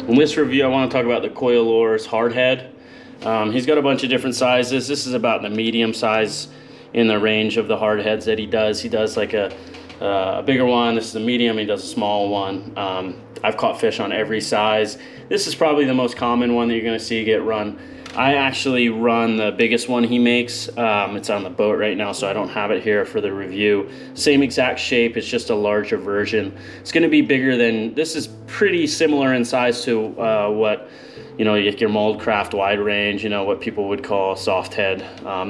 In this review, I want to talk about the KOYA LURES hardhead. He's got a bunch of different sizes. This is about the medium size in the range of the hardheads that he does. He does like a bigger one. This is a medium. He does a small one. I've caught fish on every size. This is probably the most common one that you're going to see get run. I actually run the biggest one he makes. It's on the boat right now, so I don't have it here for the review. Same exact shape, it's just a larger version. It's going to be bigger than, this is pretty similar in size to what, you know, your mold craft wide range, you know, what people would call a soft head.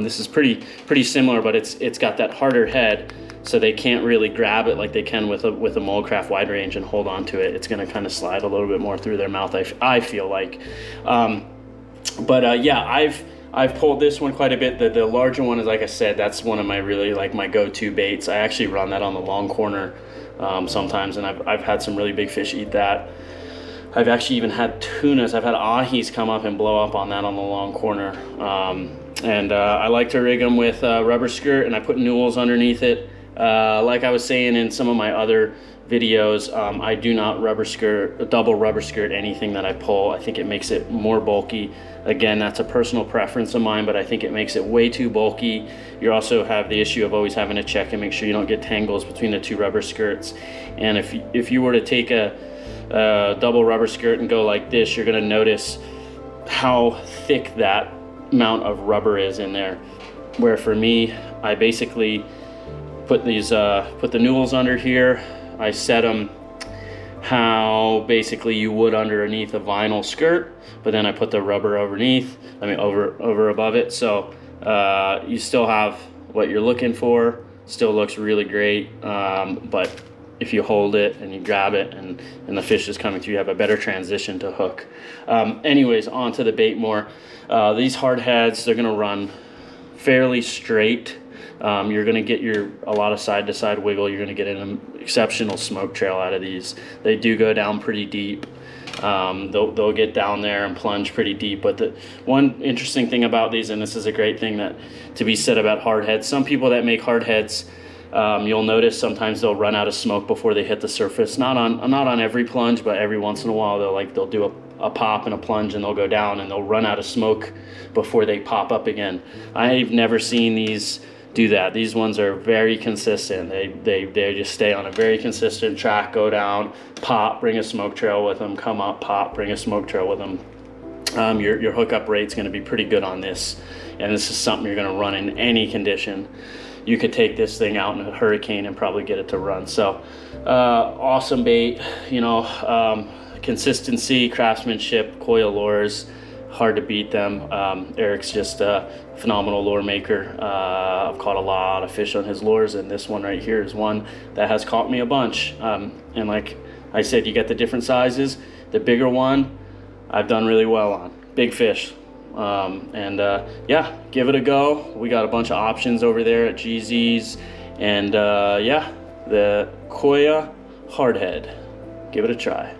This is pretty similar, but it's got that harder head, so they can't really grab it like they can with a mold craft wide range and hold on to it. It's going to kind of slide a little bit more through their mouth, I feel like. Yeah, I've pulled this one quite a bit. The larger one is, like I said, that's one of my really my go-to baits. I actually run that on the long corner sometimes, and I've had some really big fish eat that. I've actually even had tunas. I've had ahis come up and blow up on that on the long corner. I like to rig them with rubber skirt, and I put newels underneath it. Like I was saying in some of my other videos, I do not double rubber skirt anything that I pull. I think it makes it more bulky. Again, that's a personal preference of mine, but I think it makes it way too bulky. You also have the issue of always having to check and make sure you don't get tangles between the two rubber skirts. And if you were to take a double rubber skirt and go like this, you're going to notice how thick that amount of rubber is in there. Where for me, I basically put the newels under here. I set them how basically you would underneath a vinyl skirt, but then I put the rubber underneath, over above it. So you still have what you're looking for. Still looks really great, but if you hold it and you grab it and the fish is coming through, you have a better transition to hook. Anyways, on to the bait more. These hard heads, they're gonna run fairly straight. You're going to get a lot of side-to-side wiggle. You're going to get an exceptional smoke trail out of these. They do go down pretty deep. They'll get down there and plunge pretty deep. But the one interesting thing about these, and this is a great thing to be said about hard heads, some people that make hard heads, you'll notice sometimes they'll run out of smoke before they hit the surface. Not on every plunge, but every once in a while they'll do a pop and a plunge, and they'll go down and they'll run out of smoke before they pop up again. I've never seen these do that. These ones are very consistent. They just stay on a very consistent track, go down, pop, bring a smoke trail with them, come up, pop, bring a smoke trail with them. Your hookup rate's going to be pretty good on this, and this is something you're going to run in any condition. You could take this thing out in a hurricane and probably get it to run. So awesome bait, you know, consistency, craftsmanship, KOYA LURES. Hard to beat them. Eric's just a phenomenal lure maker. I've caught a lot of fish on his lures, and this one right here is one that has caught me a bunch. And like I said, you get the different sizes. The bigger one I've done really well on. Big fish. Yeah, give it a go. We got a bunch of options over there at GZ's, and yeah, the KOYA hardhead. Give it a try.